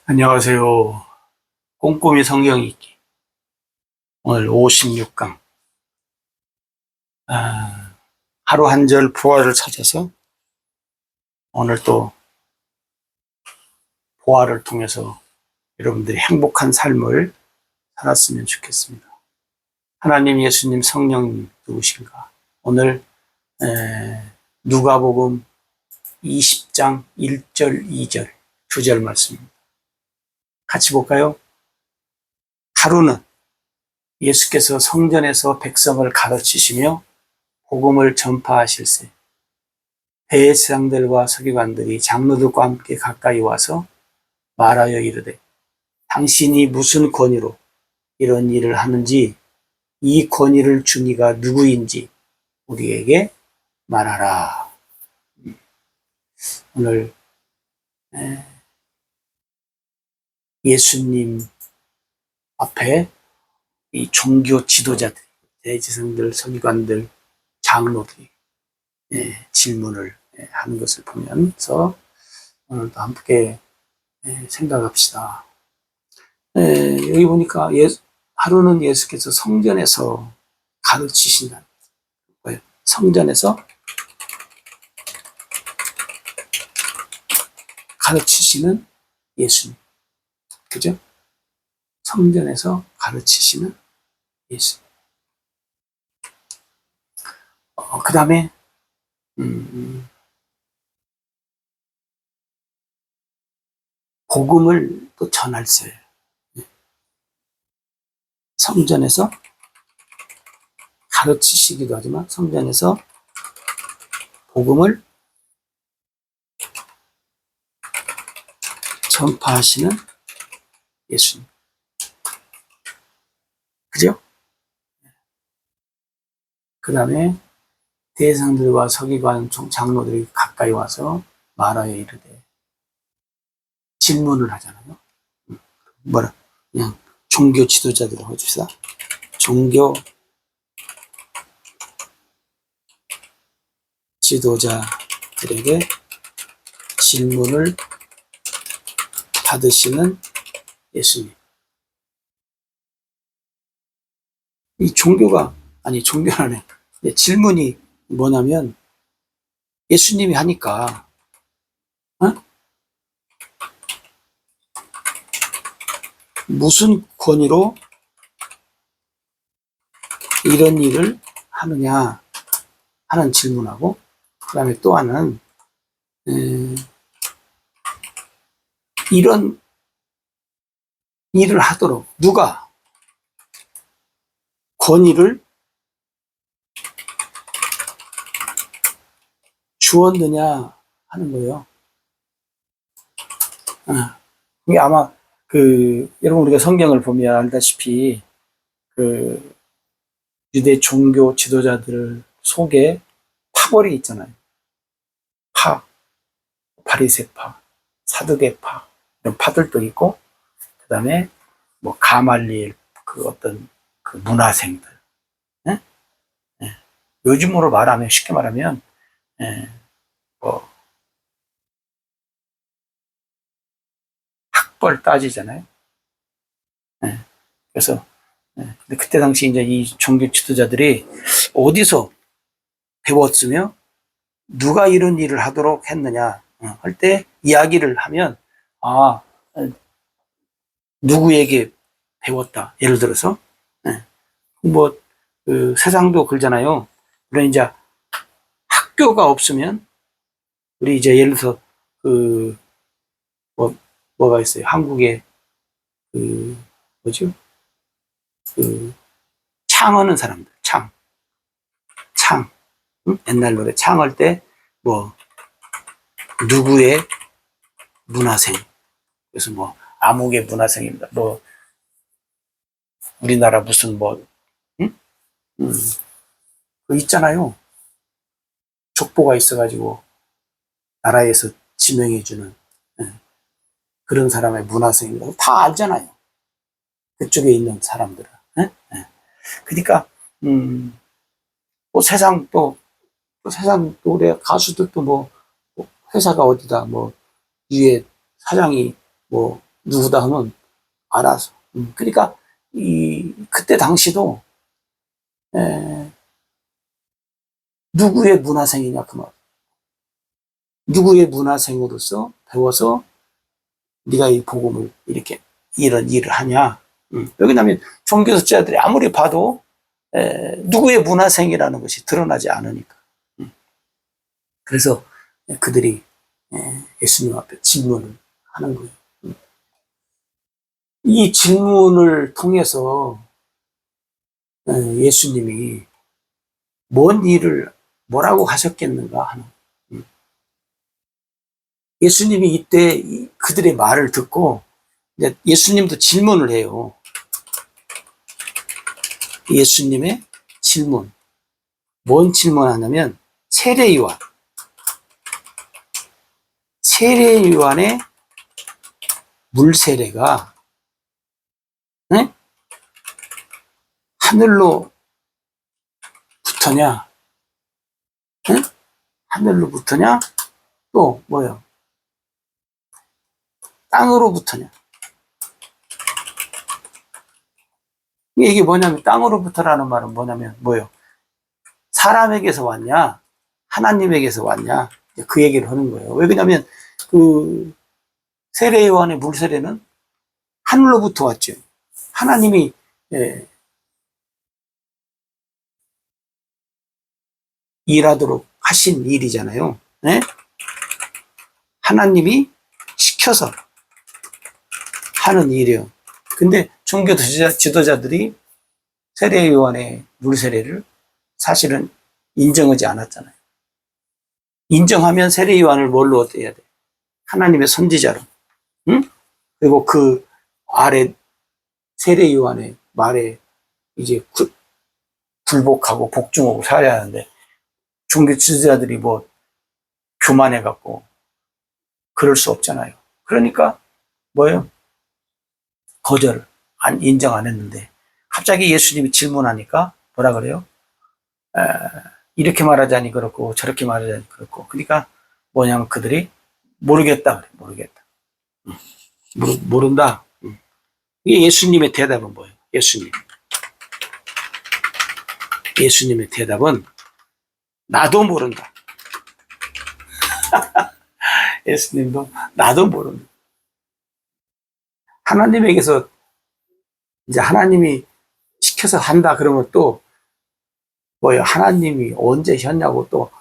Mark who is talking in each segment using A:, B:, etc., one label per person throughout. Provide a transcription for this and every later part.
A: 안녕하세요. 꼼꼼히 성경 읽기. 오늘 56강. 하루 한 절 부활을 찾아서 오늘 또 부활을 통해서 여러분들이 행복한 삶을 살았으면 좋겠습니다. 하나님, 예수님, 성령님 누구신가? 오늘 누가복음 20장 1절, 2절, 2절 말씀입니다. 같이 볼까요? 하루는 예수께서 성전에서 백성을 가르치시며 복음을 전파하실세 대제사장들과 서기관들이 장로들과 함께 가까이 와서 말하여 이르되 당신이 무슨 권위로 이런 일을 하는지 이 권위를 준 이가 누구인지 우리에게 말하라. 오늘 예수님 앞에 이 종교 지도자들, 대제사장들, 서기관들, 장로들이 질문을 하는 것을 보면서 오늘도 함께 생각합시다. 여기 보니까 하루는 예수께서 성전에서 가르치신다는 거예요. 성전에서 가르치시는 예수님. 그죠? 성전에서 가르치시는 예수님. 그 다음에 복음을 또 전할세. 성전에서 가르치시기도 하지만 성전에서 복음을 전파하시는 예수님. 그죠? 그 다음에 대제사장들과 서기관 장로들이 가까이 와서 말하여 이르되 질문을 하잖아요. 뭐라? 그냥 종교 지도자들을 해줍시다. 종교 지도자들에게 질문을 받으시는 예수님. 이 종교가 종교라네. 질문이 뭐냐면 예수님이 하니까 무슨 권위로 이런 일을 하느냐 하는 질문하고, 그 다음에 또 하나는 이런 일을 하도록 누가 권위를 주었느냐 하는 거예요. 이게 아마 여러분 우리가 성경을 보면 알다시피 유대 종교 지도자들 속에 파벌이 있잖아요. 바리새파, 사두개파 이런 파들도 있고, 그 다음에 뭐 가말리엘 어떤 문화생들. 요즘으로 말하면 쉽게 말하면 뭐 학벌 따지잖아요. 그래서 근데 그때 당시 이제 이 종교 지도자들이 어디서 배웠으며 누가 이런 일을 하도록 했느냐 할 때 이야기를 하면 누구에게 배웠다. 예를 들어서 뭐 세상도 그러잖아요. 그런 이제 학교가 없으면 우리 이제 예를 들어서 뭐가 있어요. 한국에 뭐죠? 창하는 사람들, 창. 옛날 노래 창할 때 뭐 누구의 문화생. 그래서 뭐 아무개 문화생입니다. 뭐 우리나라 무슨 있잖아요. 족보가 있어가지고 나라에서 지명해주는 그런 사람의 문화생이라고 다 알잖아요. 그쪽에 있는 사람들은. 그러니까 뭐 세상 또 노래 가수들도 뭐 회사가 어디다 뭐 위에 사장이 뭐 누구다 하면 알아서. 그러니까 그때 당시도 누구의 문화생이냐 그 말. 누구의 문화생으로서 배워서 네가 이 복음을 이렇게 이런 일을 하냐. 왜냐하면 종교학자들이 아무리 봐도 누구의 문화생이라는 것이 드러나지 않으니까. 그래서 그들이 예수님 앞에 질문을 하는 거예요. 이 질문을 통해서 예수님이 뭔 일을 뭐라고 하셨겠는가 하는. 예수님이 이때 그들의 말을 듣고 예수님도 질문을 해요. 예수님의 질문. 뭔 질문하냐면 세례요한의 물세례가 하늘로 붙으냐? 하늘로 붙으냐? 또 뭐요? 땅으로 붙으냐? 이게 뭐냐면 땅으로부터라는 말은 뭐냐면 뭐요? 사람에게서 왔냐? 하나님에게서 왔냐? 그 얘기를 하는 거예요. 왜 그러냐면 그 세례요한의 물세례는 하늘로부터 왔죠. 하나님이 일하도록 하신 일이잖아요. 네? 하나님이 시켜서 하는 일이에요. 근데 종교 지도자들이 세례요한의 물세례를 사실은 인정하지 않았잖아요. 인정하면 세례요한을 뭘로 어때야 돼? 하나님의 선지자로. 응? 그리고 그 아래 세례요한의 말에 이제 굴복하고 복종하고 살아야 하는데 종교 지도자들이 뭐 교만해갖고 그럴 수 없잖아요. 그러니까 뭐예요? 거절, 인정 안 했는데 갑자기 예수님이 질문하니까 뭐라 그래요? 이렇게 말하자니 그렇고 저렇게 말하자니 그렇고. 그러니까 뭐냐면 그들이 모르겠다 그래. 모르겠다. 모른다. 이게 예수님의 대답은 뭐예요? 예수님의 대답은 나도 모른다. 예수님도 나도 모른다. 하나님에게서 이제 하나님이 시켜서 한다 그러면 또 뭐예요? 하나님이 언제 셨냐고 또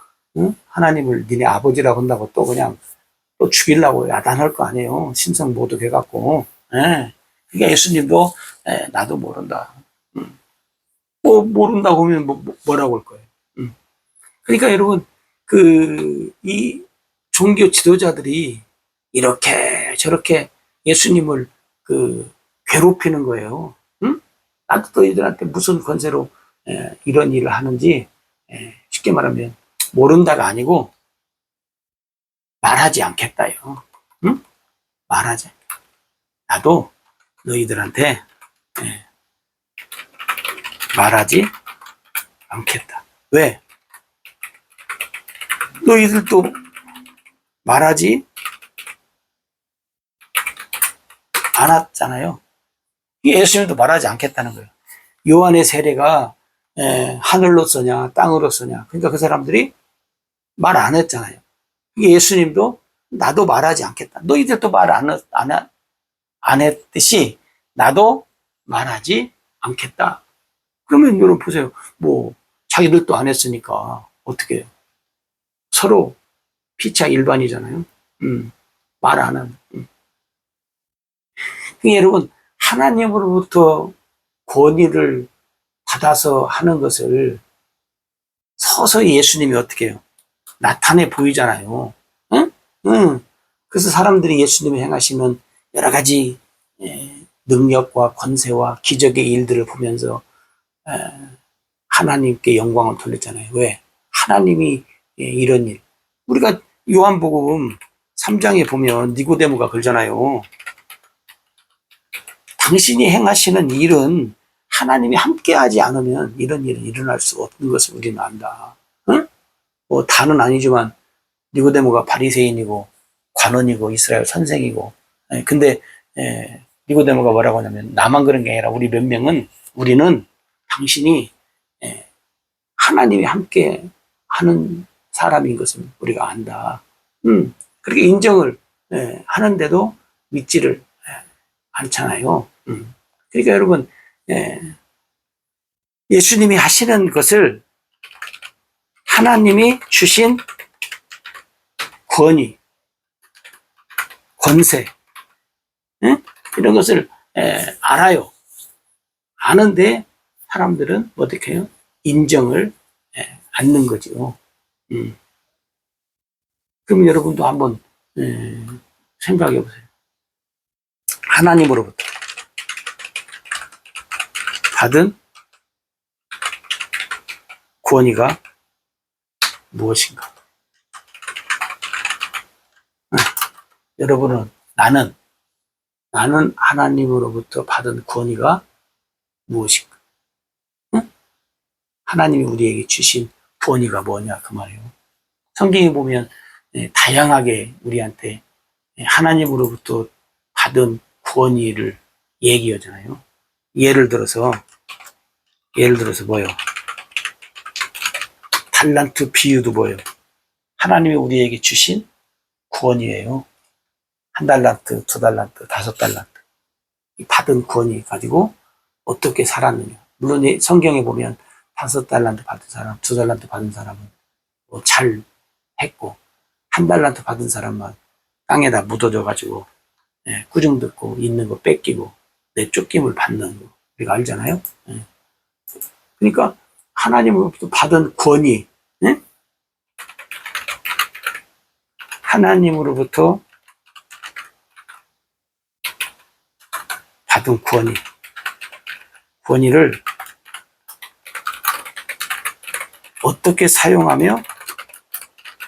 A: 하나님을 니네 아버지라고 한다고 또 그냥 또 죽이려고 야단할 거 아니에요. 신성 모독해갖고. 그러니까 예수님도 나도 모른다. 뭐 모른다고 하면 뭐라고 할 거예요. 그러니까 여러분 이 종교 지도자들이 이렇게 저렇게 예수님을 괴롭히는 거예요. 나도 너희들한테 무슨 권세로 이런 일을 하는지 쉽게 말하면 모른다가 아니고 말하지 않겠다요. 말하지. 나도 너희들한테 말하지 않겠다. 왜? 너희들도 말하지 않았잖아요. 예수님도 말하지 않겠다는 거예요. 요한의 세례가 하늘로서냐 땅으로서냐. 그러니까 그 사람들이 말 안 했잖아요. 예수님도 나도 말하지 않겠다. 너희들도 말 안 했듯이 나도 말하지 않겠다. 그러면 여러분 보세요. 뭐 자기들도 안 했으니까 어떻게 해요? 서로 피차 일반이잖아요. 말 안 하는. 그러니까 여러분 하나님으로부터 권위를 받아서 하는 것을 서서히 예수님이 어떻게 해요? 나타내 보이잖아요. 그래서 사람들이 예수님이 행하시는 여러 가지 능력과 권세와 기적의 일들을 보면서 하나님께 영광을 돌렸잖아요. 왜? 하나님이 이런 일. 우리가 요한복음 3장에 보면 니고데모가 그러잖아요. 당신이 행하시는 일은 하나님이 함께하지 않으면 이런 일은 일어날 수 없는 것을 우리는 안다. 뭐 다는 아니지만 니고데모가 바리새인이고 관원이고 이스라엘 선생이고 근데 니고데모가 뭐라고 하냐면, 나만 그런 게 아니라 우리 몇 명은, 우리는 당신이 하나님이 함께 하는 사람인 것을 우리가 안다. 그렇게 인정을 하는데도 믿지를 않잖아요. 그러니까 여러분, 예수님이 하시는 것을 하나님이 주신 권위, 권세, 이런 것을 알아요. 아는데 사람들은 어떻게 해요? 인정을 않는 거죠. 그럼 여러분도 한번 생각해 보세요. 하나님으로부터 받은 권위가 무엇인가? 여러분은 나는 하나님으로부터 받은 권위가 무엇인가? 하나님이 우리에게 주신 권위가 뭐냐 그 말이에요. 성경에 보면 다양하게 우리한테 하나님으로부터 받은 권위를 얘기하잖아요. 예를 들어서 뭐요? 달란트 비유도 뭐요? 하나님이 우리에게 주신 권위예요. 1달란트, 2달란트, 5달란트. 이 받은 권위 가지고 어떻게 살았느냐. 물론 성경에 보면 5달란트 받은 사람, 2달란트 받은 사람은 잘 했고, 1달란트 받은 사람만 땅에다 묻어져 가지고 꾸중 듣고 있는 거 뺏기고 내쫓김을 받는 거 우리가 알잖아요. 그러니까 하나님으로부터 받은 권위, 하나님으로부터 받은 권위를 어떻게 사용하며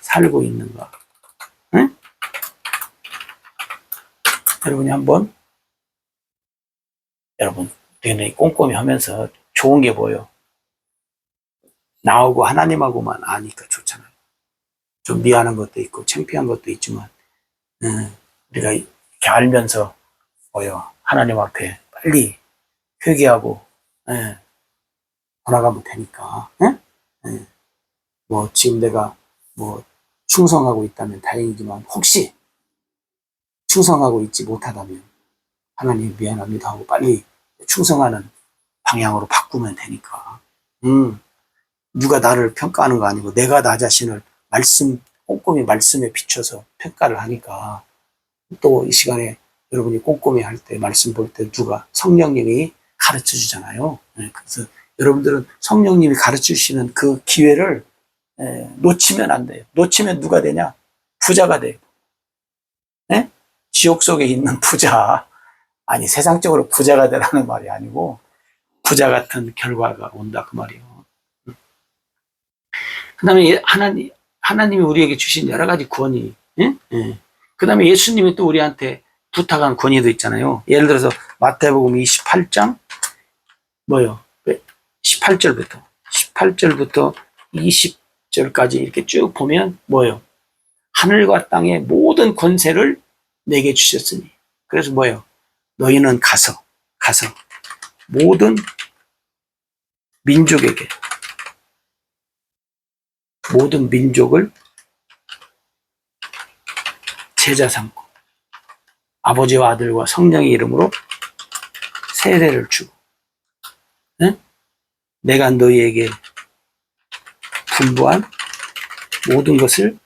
A: 살고 있는가? 여러분이 한번, 굉장히 꼼꼼히 하면서 좋은 게 보여. 나하고 하나님하고만 아니까 좋잖아요. 좀 미안한 것도 있고 창피한 것도 있지만 우리가 이렇게 알면서 뭐요, 하나님 앞에 빨리 회개하고 돌아가면 되니까. 뭐 지금 내가 뭐 충성하고 있다면 다행이지만 혹시 충성하고 있지 못하다면 하나님 미안합니다 하고 빨리 충성하는 방향으로 바꾸면 되니까. 누가 나를 평가하는 거 아니고 내가 나 자신을 꼼꼼히 말씀에 비춰서 평가를 하니까, 또 이 시간에 여러분이 꼼꼼히 할 때 말씀 볼 때 누가 성령님이 가르쳐 주잖아요. 그래서 여러분들은 성령님이 가르쳐 주시는 그 기회를 놓치면 안 돼요. 놓치면 누가 되냐? 부자가 돼요. 지옥 속에 있는 부자. 아니, 세상적으로 부자가 되라는 말이 아니고 부자 같은 결과가 온다 그 말이에요. 그 다음에 하나님이 우리에게 주신 여러 가지 권위, 그 다음에 예수님이 또 우리한테 부탁한 권위도 있잖아요. 예를 들어서 마태복음 28장 18절부터 20절까지 이렇게 쭉 보면 하늘과 땅의 모든 권세를 내게 주셨으니. 그래서 너희는 가서 모든 민족에게, 모든 민족을 제자 삼고 아버지와 아들과 성령의 이름으로 세례를 주고, 내가 너희에게 분부한 모든 것을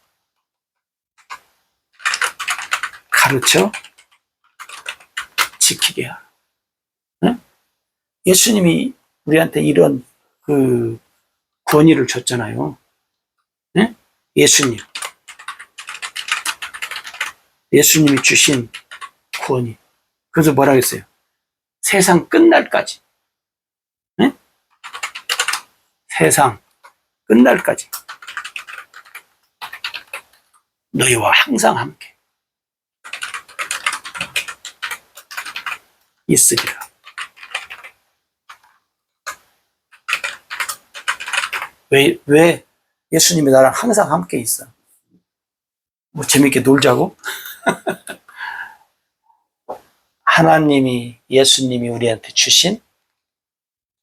A: 가르쳐 지키게 하라. 예수님이 우리한테 이런 그 권위를 줬잖아요. 예수님이 주신 권위. 그래서 뭐라 했어요? 세상 끝날까지. 세상 끝날까지 너희와 항상 함께 있으리라. 왜 예수님이 나랑 항상 함께 있어? 뭐 재밌게 놀자고? 하나님이, 예수님이 우리한테 주신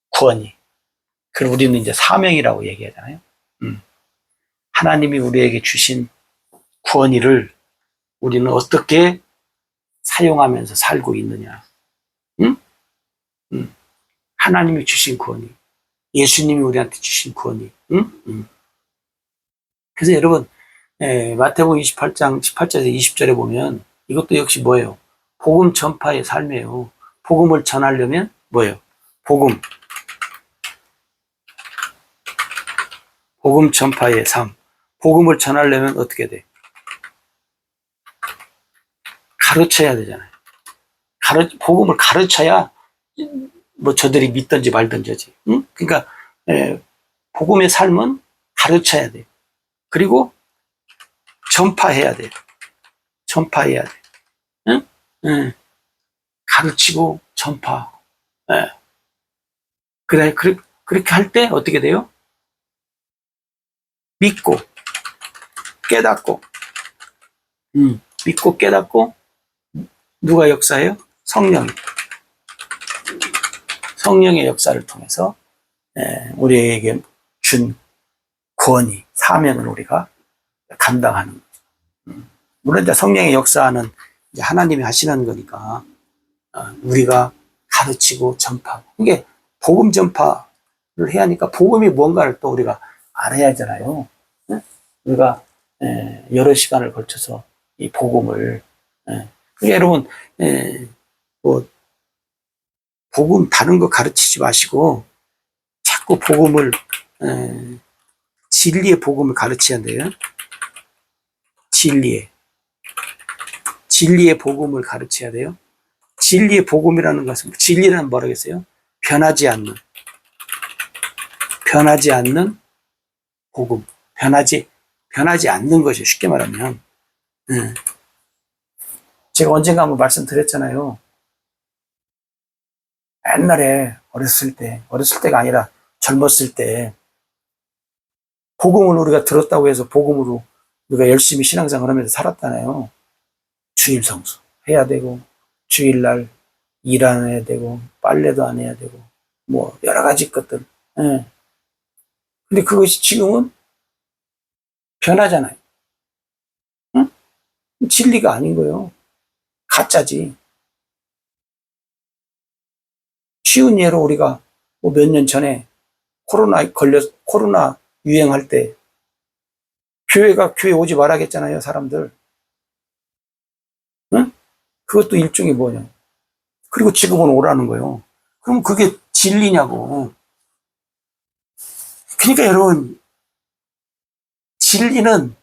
A: 구원이, 그걸 우리는 이제 사명이라고 얘기하잖아요. 하나님이 우리에게 주신 구원이를 우리는 어떻게 사용하면서 살고 있느냐. 응? 하나님이 주신 구원이, 예수님이 우리한테 주신 구원이. 그래서 여러분, 마태복음 28장 18절에서 20절에 보면 이것도 역시 뭐예요? 복음 전파의 삶이에요. 복음을 전하려면 뭐예요? 복음 전파의 삶. 복음을 전하려면 어떻게 돼? 가르쳐야 되잖아요. 복음을 가르쳐야 뭐 저들이 믿든지 말든지. 응? 그러니까 복음의 삶은 가르쳐야 돼. 그리고 전파해야 돼. 전파해야 돼. 응? 응. 가르치고 전파. 그래, 그렇게 할 때 어떻게 돼요? 믿고 깨닫고, 믿고 깨닫고, 누가 역사해요? 성령의 역사를 통해서 우리에게 준 구원이, 사명을 우리가 감당하는 거죠. 물론 이제 성령의 역사는 이제 하나님이 하시는 거니까 우리가 가르치고 전파하고, 이게 복음 전파를 해야 하니까 복음이 뭔가를 또 우리가 알아야 하잖아요. 우리가 여러 시간을 걸쳐서 이 복음을, 그러니까 여러분, 뭐 복음 다른 거 가르치지 마시고 자꾸 복음을, 진리의 복음을 가르쳐야 돼요. 진리의 복음을 가르쳐야 돼요. 진리의 복음이라는 것은, 진리라는 뭐라겠어요? 변하지 않는 복음. 변하지 않는 것이, 쉽게 말하면. 제가 언젠가 한번 말씀드렸잖아요. 옛날에 어렸을 때가 아니라 젊었을 때 복음을 우리가 들었다고 해서 복음으로 우리가 열심히 신앙생활 하면서 살았잖아요. 주일 성수 해야 되고, 주일날 일 안 해야 되고, 빨래도 안 해야 되고, 뭐 여러 가지 것들. 근데 그것이 지금은 변하잖아요. 응? 진리가 아닌 거예요. 가짜지. 쉬운 예로 우리가 뭐 몇 년 전에 코로나 유행할 때 교회 오지 말라겠잖아요, 사람들. 응? 그것도 일종의 뭐냐. 그리고 지금은 오라는 거예요. 그럼 그게 진리냐고. 그러니까 여러분, 진리는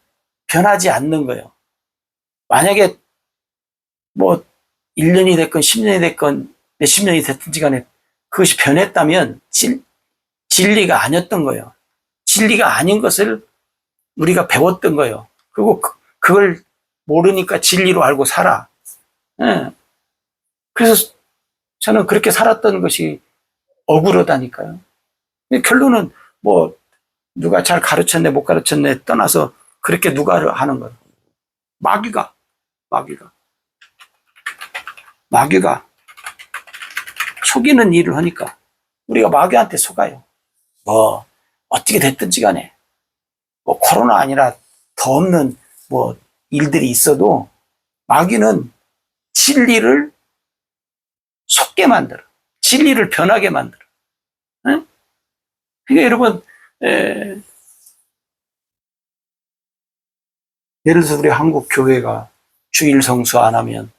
A: 변하지 않는 거예요. 만약에 뭐 1년이 됐건 10년이 됐건 몇십 년이 됐든지 간에 그것이 변했다면 진리가 아니었던 거예요. 진리가 아닌 것을 우리가 배웠던 거예요. 그리고 그걸 모르니까 진리로 알고 살아. 그래서 저는 그렇게 살았던 것이 억울하다니까요. 결론은 뭐 누가 잘 가르쳤네 못 가르쳤네 떠나서 그렇게 누가 하는 거예요. 마귀가 속이는 일을 하니까 우리가 마귀한테 속아요. 뭐 어떻게 됐든지 간에 뭐 코로나 아니라 더 없는 뭐 일들이 있어도 마귀는 진리를 속게 만들어. 진리를 변하게 만들어. 응? 그러니까 여러분, 예를 들어서 우리 한국 교회가 주일 성수 안 하면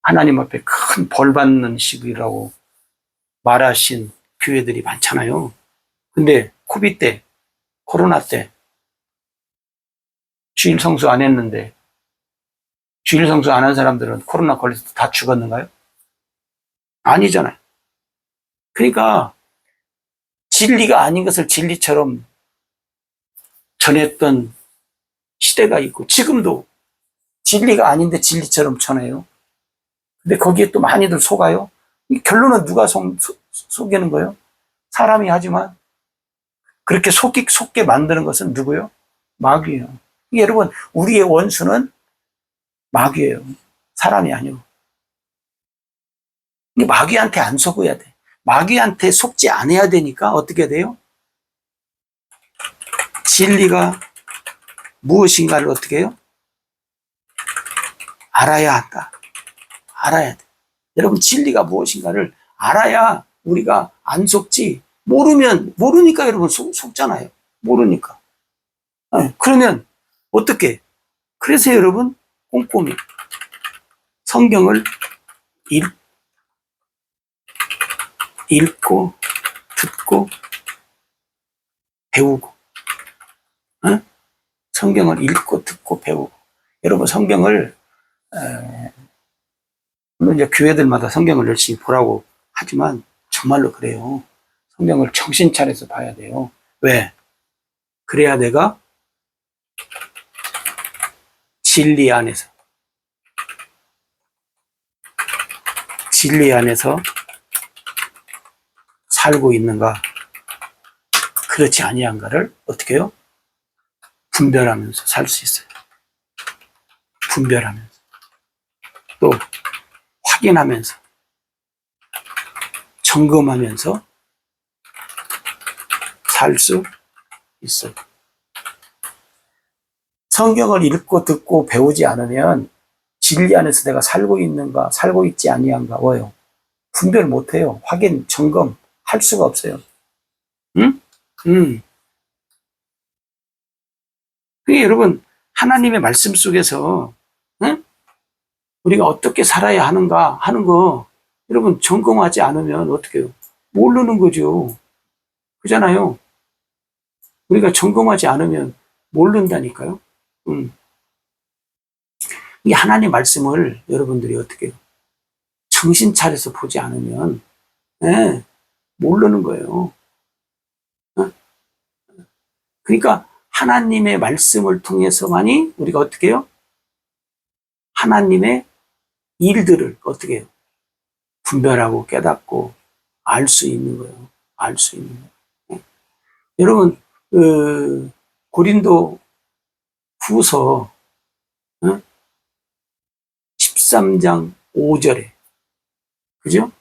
A: 하나님 앞에 큰 벌 받는 식이라고 말하신 교회들이 많잖아요. 근데 코비드 때, 코로나 때 주일 성수 안 했는데 주일 성수 안 한 사람들은 코로나 걸려서 다 죽었는가요? 아니잖아요. 그러니까 진리가 아닌 것을 진리처럼 전했던 시대가 있고 지금도 진리가 아닌데 진리처럼 전해요. 근데 거기에 또 많이들 속아요. 결론은 누가 속이는 거예요? 사람이 하지만 그렇게 속게 만드는 것은 누구예요? 마귀예요. 여러분, 우리의 원수는 마귀예요. 사람이 아니고. 마귀한테 안 속아야 돼. 마귀한테 속지 않아야 되니까 어떻게 돼요? 진리가 무엇인가를 어떻게 해요? 알아야 한다. 알아야 돼. 여러분, 진리가 무엇인가를 알아야 우리가 안 속지. 모르니까 여러분 속잖아요. 모르니까. 그러면 어떻게? 그래서 여러분 꼼꼼히 성경을 읽고 듣고 배우고, 성경을 읽고 듣고 배우고. 여러분, 성경을 물론 이제 교회들마다 성경을 열심히 보라고 하지만 정말로 그래요. 성경을 정신 차려서 봐야 돼요. 왜? 그래야 내가 진리 안에서 살고 있는가, 그렇지 아니한가를 어떻게 해요? 분별하면서 살 수 있어요. 분별하면서. 또 확인하면서, 점검하면서 살 수 있어요. 성경을 읽고 듣고 배우지 않으면 진리 안에서 내가 살고 있는가, 살고 있지 아니한가, 뭐예요? 분별 못해요. 확인, 점검 할 수가 없어요. 응? 그게 여러분, 하나님의 말씀 속에서, 응? 우리가 어떻게 살아야 하는가 하는 거, 여러분, 점검하지 않으면 어떻게 해요? 모르는 거죠. 그잖아요. 우리가 점검하지 않으면 모른다니까요. 이 하나님 말씀을 여러분들이 어떻게 해요? 정신 차려서 보지 않으면, 모르는 거예요. 그러니까 하나님의 말씀을 통해서만이 우리가 어떻게 해요? 하나님의 일들을 어떻게 해요? 분별하고 깨닫고 알 수 있는 거예요. 알 수 있는 거예요. 여러분, 고린도 후서 13장 5절에, 그죠?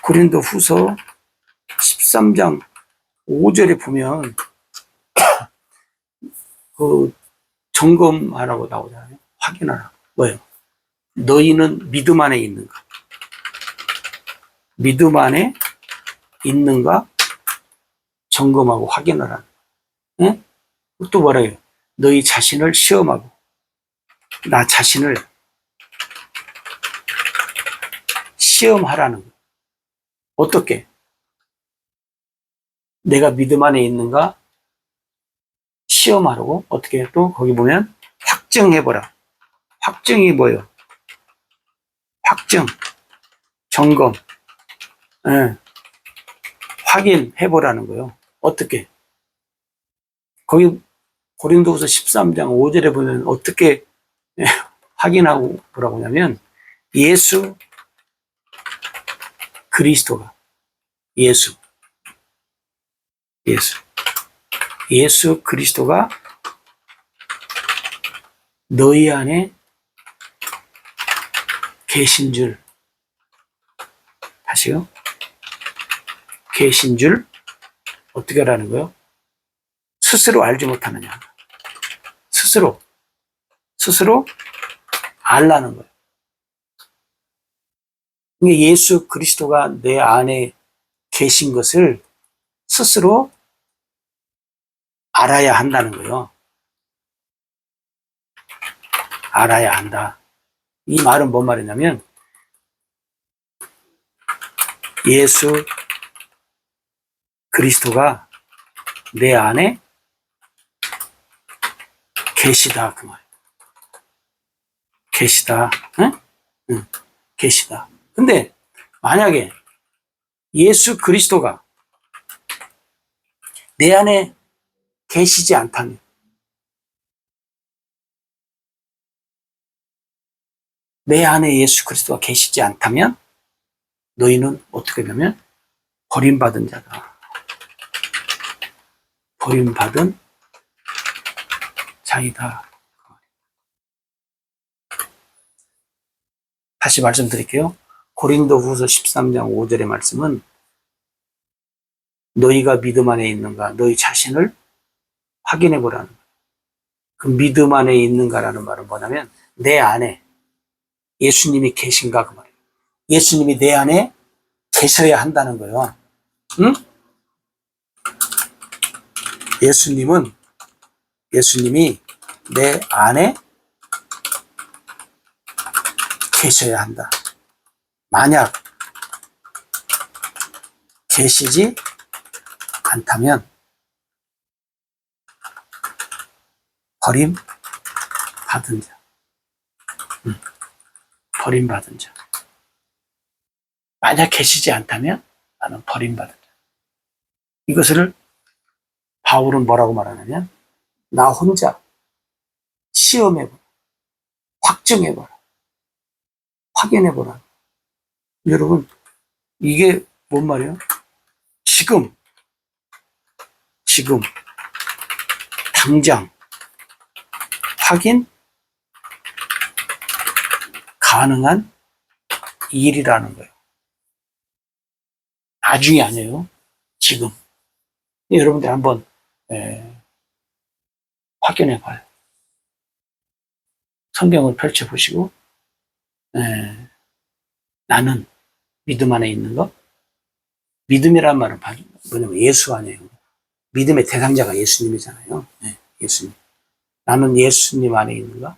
A: 고린도 후서 13장 5절에 보면 그 점검하라고 나오잖아요. 확인하라고. 뭐예요? 너희는 믿음 안에 있는가? 믿음 안에 있는가? 점검하고 확인하라. 또 뭐라 해요? 너희 자신을 시험하고, 나 자신을 시험하라는 거예요. 어떻게? 내가 믿음 안에 있는가? 시험하라고. 어떻게? 또 거기 보면 확증해보라. 확증이 뭐예요? 확증, 점검, 확인해보라는 거예요. 어떻게? 거기 고린도후서 13장 5절에 보면 어떻게 확인하고 보라고 하냐면, 예수 그리스도가, 예수 그리스도가 너희 안에 계신 줄, 다시요, 계신 줄 어떻게 하라는 거예요? 스스로 알지 못하느냐. 스스로 알라는 거예요. 예수 그리스도가 내 안에 계신 것을 스스로 알아야 한다는 거예요. 알아야 한다. 이 말은 뭔 말이냐면, 예수 그리스도가 내 안에 계시다, 그 말. 계시다. 응? 계시다. 근데 만약에 예수 그리스도가 내 안에 계시지 않다면, 내 안에 예수 그리스도가 계시지 않다면 너희는 어떻게 되냐면 버림받은 자다. 버림받은 장이다. 다시 말씀드릴게요. 고린도후서 13장 5절의 말씀은 너희가 믿음 안에 있는가, 너희 자신을 확인해 보라는 거예요. 그 믿음 안에 있는가라는 말은 뭐냐면 내 안에 예수님이 계신가 그 말이에요. 예수님이 내 안에 계셔야 한다는 거예요. 응? 예수님이 내 안에 계셔야 한다. 만약 계시지 않다면 버림받은 자. 버림받은 자. 만약 계시지 않다면 나는 버림받은 자. 이것을 바울은 뭐라고 말하냐면 나 혼자 시험해보라. 확증해보라. 확인해보라. 여러분 이게 뭔 말이에요? 지금 당장 확인 가능한 일이라는 거예요. 나중이 아니에요. 지금. 여러분들 한번 확인해 봐요. 성경을 펼쳐보시고 나는 믿음 안에 있는 거? 믿음이란 말은 뭐냐면 예수 아니에요. 믿음의 대상자가 예수님이잖아요. 예수님. 나는 예수님 안에 있는가?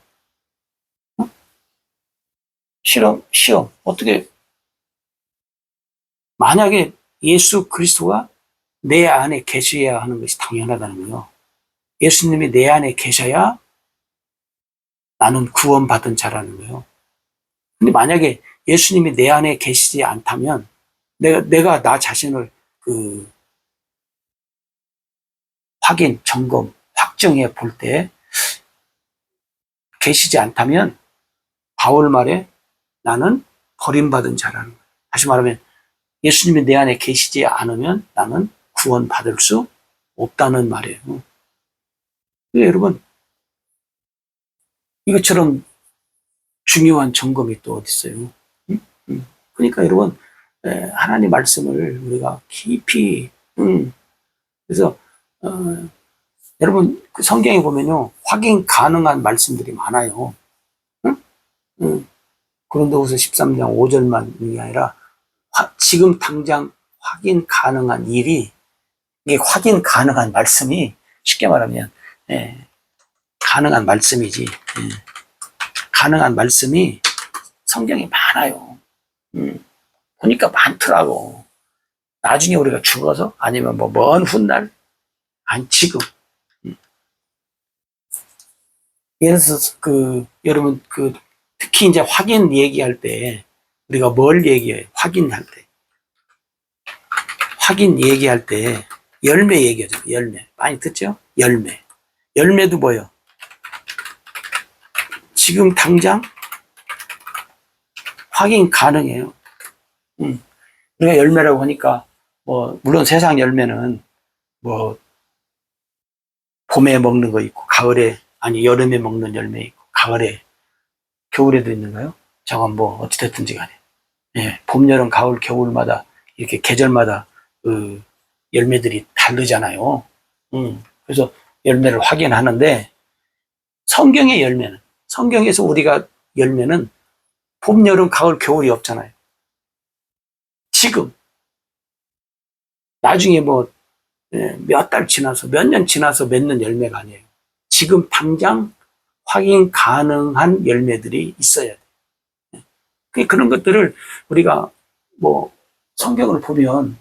A: 시험. 어떻게, 만약에 예수 그리스도가 내 안에 계셔야 하는 것이 당연하다는 거예요. 예수님이 내 안에 계셔야 나는 구원받은 자라는 거예요. 근데 만약에 예수님이 내 안에 계시지 않다면 내가 나 자신을 확인, 점검, 확정해 볼 때 계시지 않다면 바울 말에 나는 버림받은 자라는 거예요. 다시 말하면 예수님이 내 안에 계시지 않으면 나는 구원받을 수 없다는 말이에요. 여러분 이것처럼 중요한 점검이 또 어디 있어요? 그러니까 여러분 하나님 말씀을 우리가 깊이 그래서 여러분 그 성경에 보면요 확인 가능한 말씀들이 많아요. 고린도후서 13장 5절만이 아니라 지금 당장 확인 가능한 일이 이게 확인 가능한 말씀이 쉽게 말하면 가능한 말씀이지. 가능한 말씀이 성경에 많아요. 보니까 많더라고. 나중에 우리가 죽어서 아니면 뭐 먼 훗날 아니 지금 예를 들어서 여러분 특히 이제 확인 얘기할 때 우리가 뭘 얘기해요? 확인할 때 확인 얘기할 때 열매 얘기하죠. 열매 많이 듣죠? 열매도 뭐예요? 지금 당장 확인 가능해요. 우리가 열매라고 하니까 뭐 물론 세상 열매는 뭐 봄에 먹는 거 있고 가을에 아니 여름에 먹는 열매 있고 가을에 겨울에도 있는가요? 저건 뭐 어찌됐든지 간에 봄, 여름, 가을, 겨울마다 이렇게 계절마다 열매들이 다르잖아요. 그래서 열매를 확인하는데 성경의 열매는 성경에서 우리가 열매는 봄, 여름, 가을, 겨울이 없잖아요. 지금 나중에 뭐 몇 달 지나서 몇 년 지나서 맺는 열매가 아니에요. 지금 당장 확인 가능한 열매들이 있어야 돼요. 그런 것들을 우리가 뭐 성경을 보면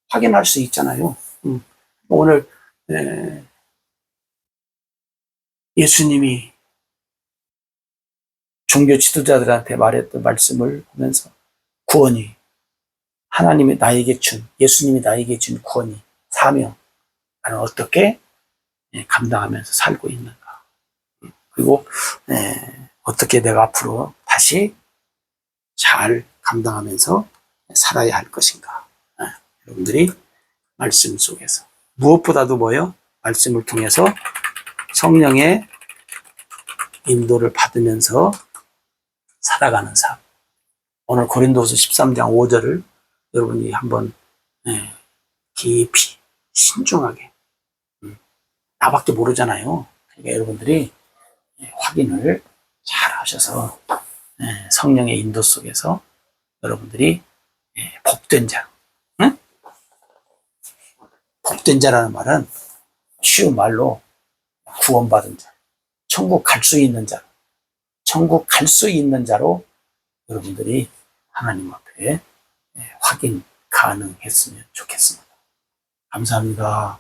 A: 확인할 수 있잖아요. 오늘 예수님이 종교 지도자들한테 말했던 말씀을 보면서 구원이 하나님이 나에게 준 예수님이 나에게 준 구원이 사명 나는 어떻게 감당하면서 살고 있는가 그리고 어떻게 내가 앞으로 다시 잘 감당하면서 살아야 할 것인가 여러분들이 말씀 속에서 무엇보다도 뭐예요? 말씀을 통해서 성령의 인도를 받으면서 살아가는 삶. 오늘 고린도서 13장 5절을 여러분이 한번 깊이 신중하게 나밖에 모르잖아요. 그러니까 여러분들이 확인을 잘 하셔서 성령의 인도 속에서 여러분들이 복된 자, 응? 복된 자라는 말은 쉬운 말로 구원받은 자, 천국 갈 수 있는 자, 천국 갈 수 있는 자로 여러분들이 하나님 앞에 확인 가능했으면 좋겠습니다. 감사합니다.